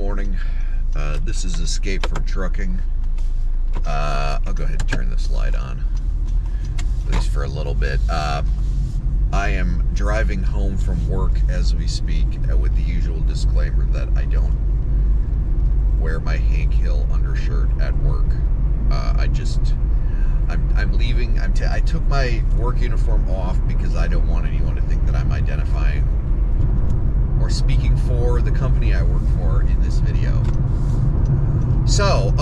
morning. This is Escape from Trucking. I'll go ahead and turn this light on, at least for a little bit. I am driving home from work as we speak, with the usual disclaimer that I don't wear my Hank Hill undershirt at work. I'm leaving. I took my work uniform off because I don't want anyone to think that I'm identifying or speaking for the company I work for in this video. So,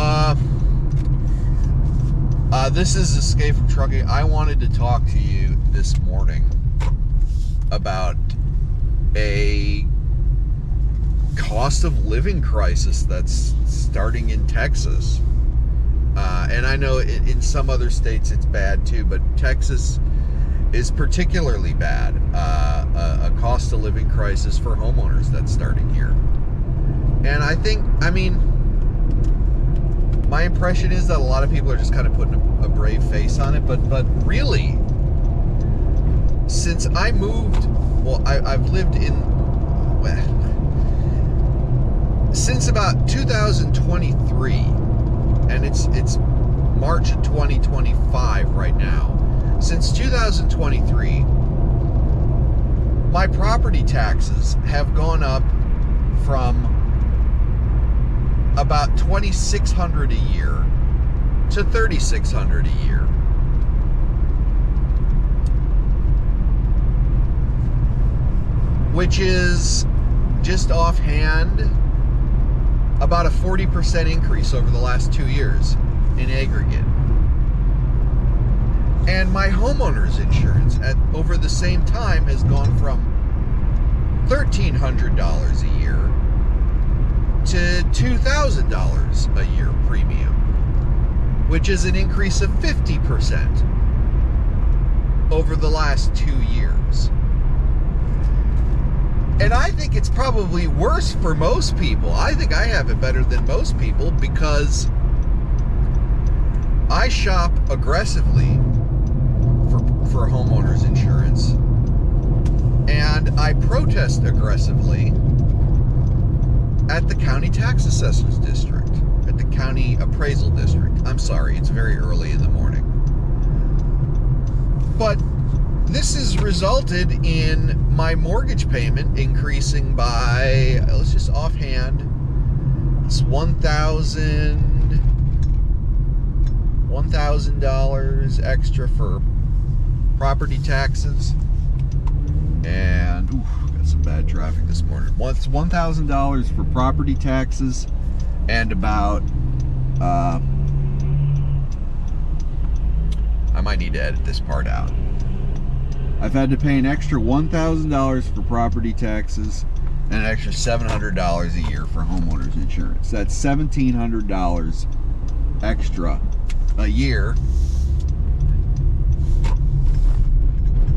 this is Escape from Trucking. I wanted to talk to you this morning about a cost of living crisis that's starting in Texas. And I know in some other states it's bad too, but Texas is particularly bad. A cost of living crisis for homeowners that's starting here. And my impression is that a lot of people are just kind of putting a brave face on it, but really, since I moved, I've lived in, since about 2023, and it's March of 2025 right now. Since 2023, my property taxes have gone up from about $2,600 a year to $3,600 a year. Which is, just offhand, about a 40% increase over the last 2 years in aggregate. And my homeowner's insurance over the same time has gone from $1,300 a year to $2,000 a year premium, which is an increase of 50% over the last 2 years. And I think it's probably worse for most people. I think I have it better than most people because I shop aggressively for homeowners insurance, and I protest aggressively at the county tax assessors district, at the county appraisal district. I'm sorry, it's very early in the morning. But this has resulted in my mortgage payment increasing by, let's just offhand, it's $1,000 extra for property taxes, and got some bad traffic this morning. It's $1,000 for property taxes, and about I might need to edit this part out. I've had to pay an extra $1,000 for property taxes and an extra $700 a year for homeowners insurance. That's $1,700 extra a year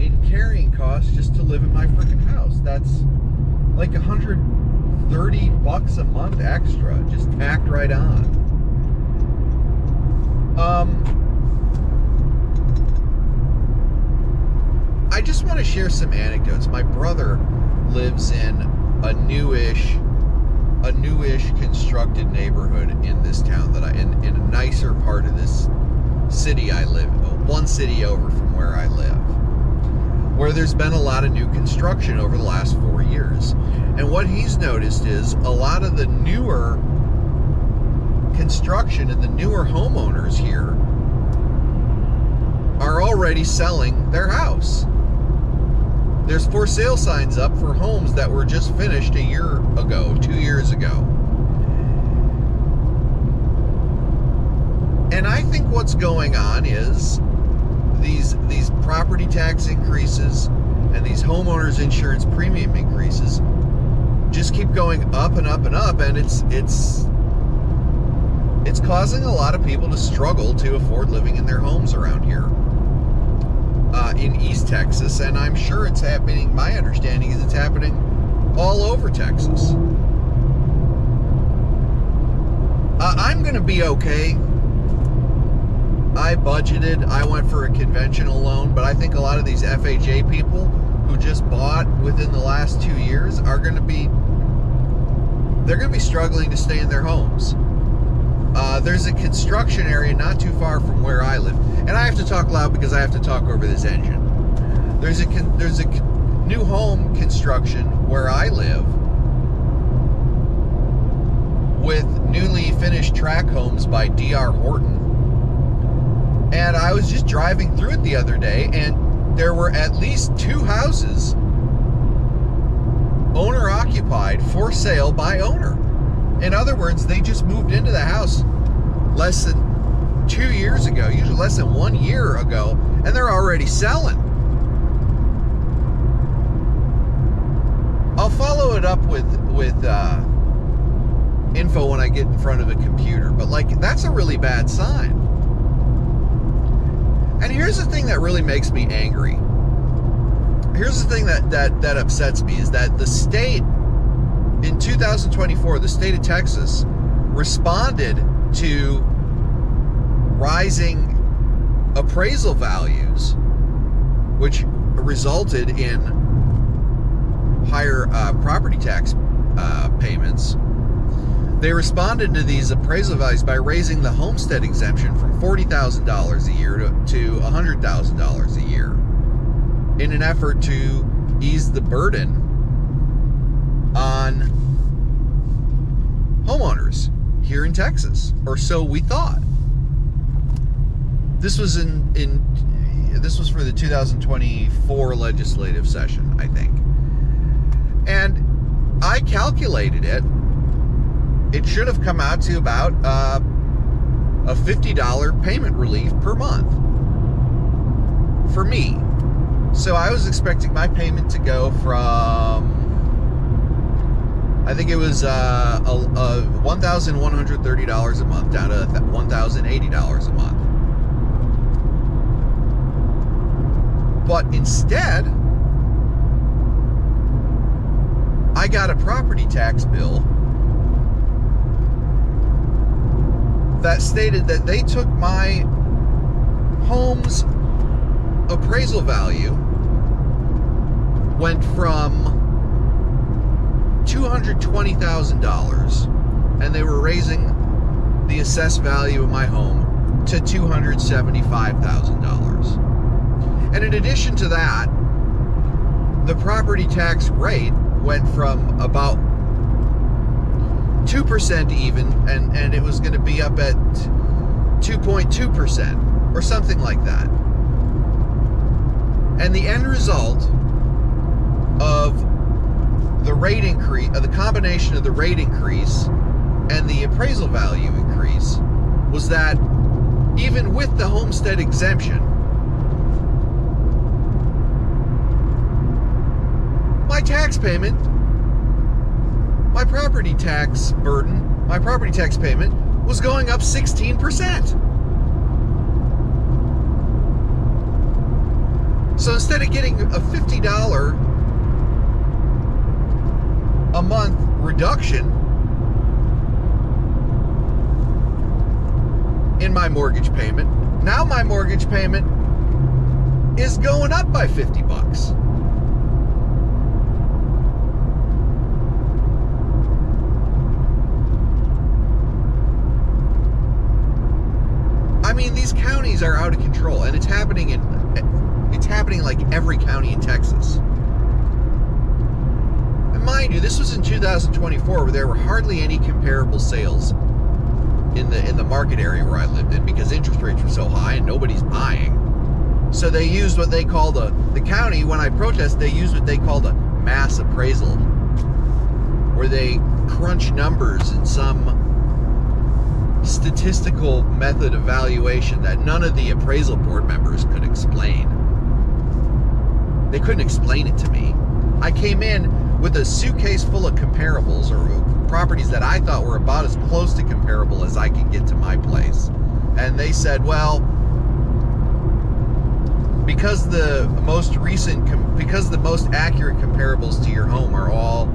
in carrying costs just to live in my freaking house. That's like $130 a month extra, just tacked right on. I just want to share some anecdotes. My brother lives in a newish constructed neighborhood in this town that in a nicer part of this city I live, one city over from where I live, where there's been a lot of new construction over the last 4 years. And what he's noticed is a lot of the newer construction and the newer homeowners here are already selling their house. There's for sale signs up for homes that were just finished a year ago, 2 years ago. And I think what's going on is these property tax increases and these homeowners insurance premium increases just keep going up and up and up, and it's causing a lot of people to struggle to afford living in their homes around here. In East Texas, and I'm sure it's happening, my understanding is it's happening all over Texas. I'm gonna be okay. I budgeted, I went for a conventional loan, but I think a lot of these FHA people who just bought within the last 2 years are gonna be they're going to be struggling to stay in their homes. There's a construction area not too far from where I live, and I have to talk loud because I have to talk over this engine. There's a new home construction where I live with newly finished track homes by D.R. Horton. And I was just driving through it the other day, and there were at least 2 houses owner occupied, for sale by owner. In other words, they just moved into the house less than 2 years ago, usually less than 1 year ago, and they're already selling. I'll follow it up with info when I get in front of a computer, but like, that's a really bad sign. And here's the thing that really makes me angry. Here's the thing that upsets me, is that the state, in 2024, the state of Texas responded to rising appraisal values, which resulted in higher property tax payments. They responded to these appraisal values by raising the homestead exemption from $40,000 a year to $100,000 a year in an effort to ease the burden on homeowners here in Texas, or so we thought. This was this was for the 2024 legislative session, I think. And I calculated it. It should have come out to about a $50 payment relief per month for me. So I was expecting my payment to go from, I think it was $1,130 a month down to $1,080 a month. But instead, I got a property tax bill that stated that they took my home's appraisal value, went from $220,000, and they were raising the assessed value of my home to $275,000. And in addition to that, the property tax rate went from about 2% even, and it was going to be up at 2.2% or something like that. And the end result of the rate increase, of the combination of the rate increase and the appraisal value increase, was that even with the homestead exemption, my tax payment, my property tax burden, my property tax payment was going up 16%. So instead of getting a $50 a month reduction in my mortgage payment, now my mortgage payment is going up by $50. I mean, these counties are out of control, and it's happening like every county in Texas. And mind you, this was in 2024, where there were hardly any comparable sales in the market area where I lived in, because interest rates were so high and nobody's buying. So they used what they called the county, when I protest, they used what they called a mass appraisal, where they crunch numbers in some statistical method evaluation that none of the appraisal board members could explain. They couldn't explain it to me. I came in with a suitcase full of comparables, or properties that I thought were about as close to comparable as I could get to my place. And they said, well, because the most accurate comparables to your home are all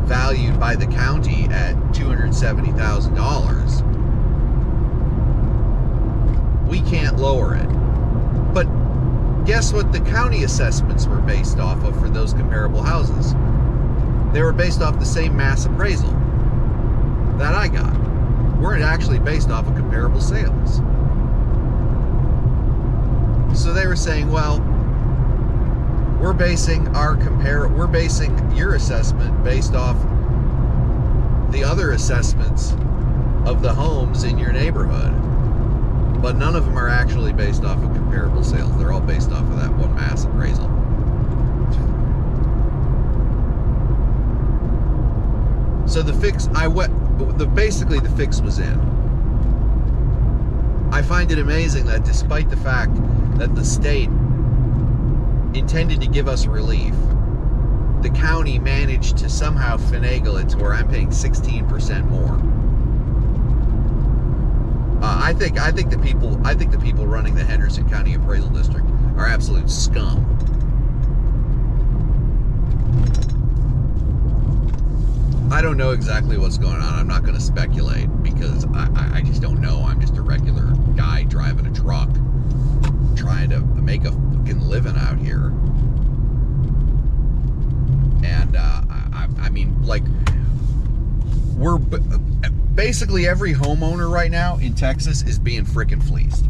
valued by the county at $270,000, we can't lower it. But guess what the county assessments were based off of for those comparable houses? They were based off the same mass appraisal. that I got weren't actually based off of comparable sales. So they were saying, well, we're basing your assessment based off the other assessments of the homes in your neighborhood. But none of them are actually based off of comparable sales. They're all based off of that one mass appraisal. So basically the fix was in. I find it amazing that despite the fact that the state intended to give us relief, the county managed to somehow finagle it to where I'm paying 16% more. I think the people running the Henderson County Appraisal District are absolute scum. I don't know exactly what's going on. I'm not going to speculate because I just don't know. I'm just a regular guy driving a truck, trying to make a fucking living out here. And I mean, like, we're basically every homeowner right now in Texas is being frickin' fleeced.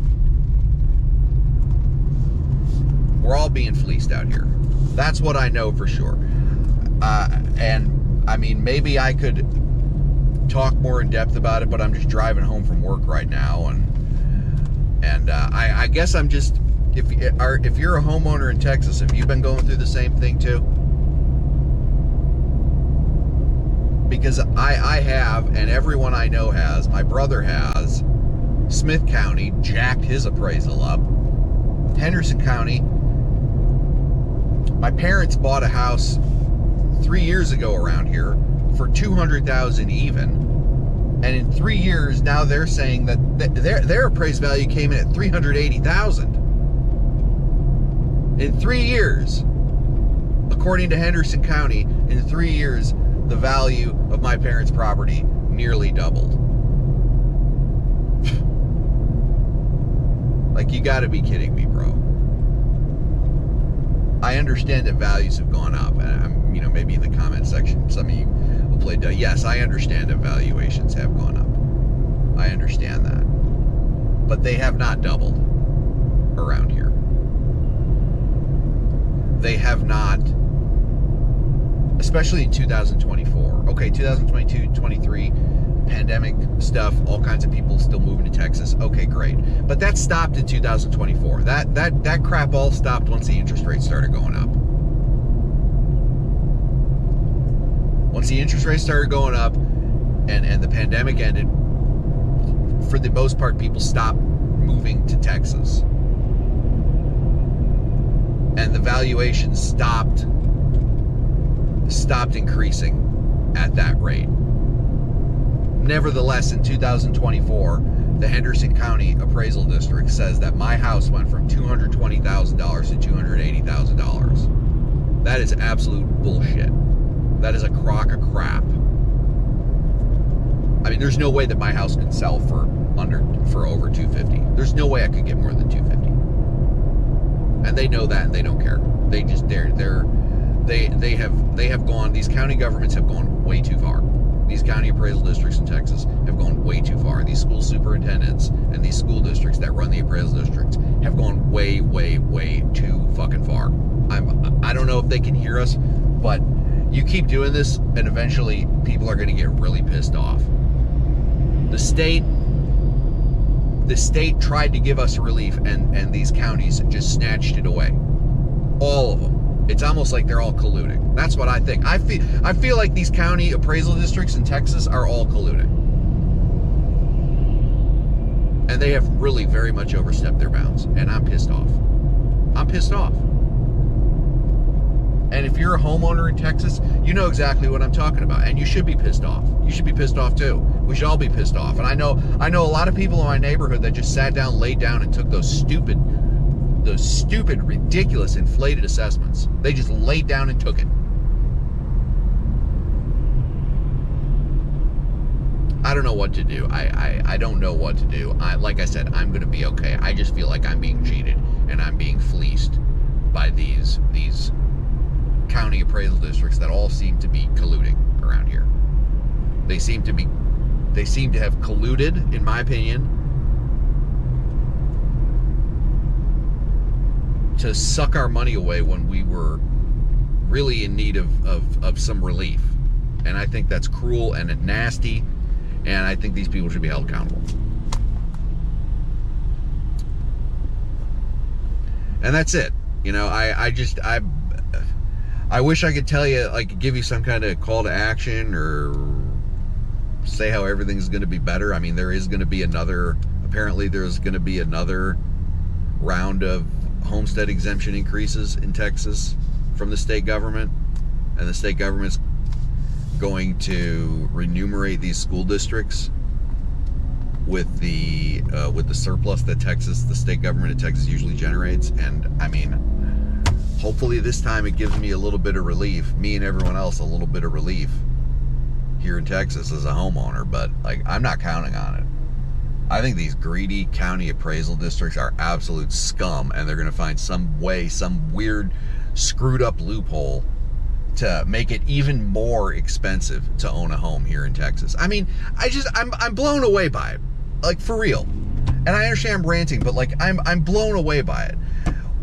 We're all being fleeced out here. That's what I know for sure. And I mean, maybe I could talk more in depth about it, but I'm just driving home from work right now, and I guess I'm just, if you're a homeowner in Texas, have you been going through the same thing too? Because I have, and everyone I know has. My brother has. Smith County jacked his appraisal up. Henderson County. My parents bought a house 3 years ago around here for $200,000 even, and in 3 years now they're saying that their appraised value came in at $380,000 in 3 years. According to Henderson County, in 3 years the value of my parents' property nearly doubled. Like, you got to be kidding me, bro. I understand that values have gone up, and I'm, maybe in the comment section, some of you will play. Yes, I understand that valuations have gone up. I understand that, but they have not doubled around here. They have not, especially in 2024. Okay, 2022, 23, pandemic stuff, all kinds of people still moving to Texas. Okay, great, but that stopped in 2024. That crap all stopped once the interest rates started going up. Once the interest rates started going up and the pandemic ended, for the most part, people stopped moving to Texas. And the valuation stopped increasing at that rate. Nevertheless, in 2024, the Henderson County Appraisal District says that my house went from $220,000 to $280,000. That is absolute bullshit. That is a crock of crap. I mean, there's no way that my house could sell for over $250,000. There's no way I could get more than $250,000. And they know that, and they don't care. They just they have gone. These county governments have gone way too far. These county appraisal districts in Texas have gone way too far. These school superintendents and these school districts that run the appraisal districts have gone way, way, way too fucking far. I don't know if they can hear us, but you keep doing this, and eventually people are going to get really pissed off. The state tried to give us relief, and these counties just snatched it away. All of them. It's almost like they're all colluding. That's what I think. I feel like these county appraisal districts in Texas are all colluding. And they have really very much overstepped their bounds. And I'm pissed off. I'm pissed off. And if you're a homeowner in Texas, you know exactly what I'm talking about. And you should be pissed off. You should be pissed off too. We should all be pissed off. And I know a lot of people in my neighborhood that just sat down, laid down, and took those stupid, ridiculous, inflated assessments. They just laid down and took it. I don't know what to do. I don't know what to do. Like I said, I'm going to be okay. I just feel like I'm being cheated and I'm being fleeced by these county appraisal districts that all seem to be colluding around here. They seem to be They seem to have colluded, in my opinion, to suck our money away when we were really in need of some relief. And I think that's cruel and nasty, and I think these people should be held accountable. And that's it. You know, I wish I could tell you, like, give you some kind of call to action or say how everything's going to be better. I mean, there's going to be another round of homestead exemption increases in Texas from the state government, and the state government's going to remunerate these school districts with the surplus that the state government of Texas usually generates. And I mean, hopefully this time it gives me a little bit of relief, me and everyone else a little bit of relief here in Texas as a homeowner, but like, I'm not counting on it. I think these greedy county appraisal districts are absolute scum, and they're going to find some way, some weird screwed up loophole to make it even more expensive to own a home here in Texas. I mean, I'm blown away by it. Like, for real. And I understand I'm ranting, but like, I'm blown away by it.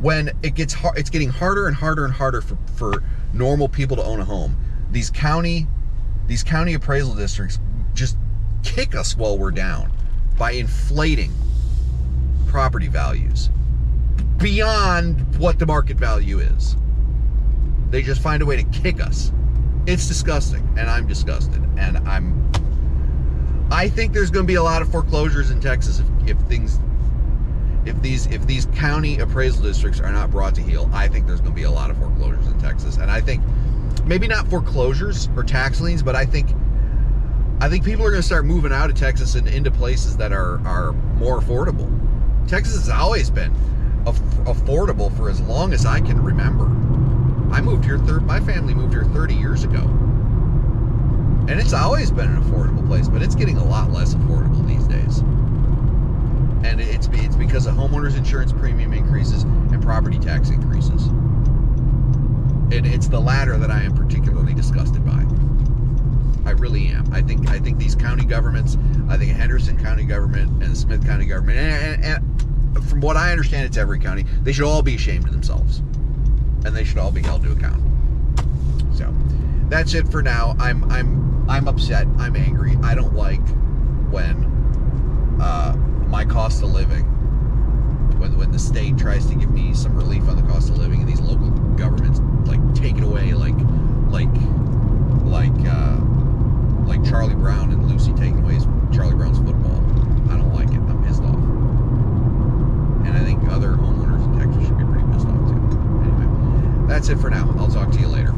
When it's getting harder and harder and harder for normal people to own a home. These county appraisal districts just kick us while we're down by inflating property values beyond what the market value is. They just find a way to kick us. It's disgusting, and I'm disgusted. And I think there's going to be a lot of foreclosures in Texas if these county appraisal districts are not brought to heel. I think there's going to be a lot of foreclosures in Texas, and I think maybe not foreclosures or tax liens, but I think people are going to start moving out of Texas and into places that are more affordable. Texas has always been affordable for as long as I can remember. My family moved here 30 years ago. And it's always been an affordable place, but it's getting a lot less affordable these days. And it's because of homeowners insurance premium increases and property tax increases. And it's the latter that I am particularly disgusted by. I really am. I think these county governments, I think Henderson County government and Smith County government, and from what I understand, it's every county, they should all be ashamed of themselves. And they should all be held to account. So that's it for now. I'm upset. I'm angry. I don't like when my cost of living, when the state tries to give me some relief on the cost of living, and these local governments like take it away, like Charlie Brown and Lucy taking away Charlie Brown's football. I don't like it. I'm pissed off. And I think other homeowners in Texas should be pretty pissed off too. Anyway, that's it for now. I'll talk to you later.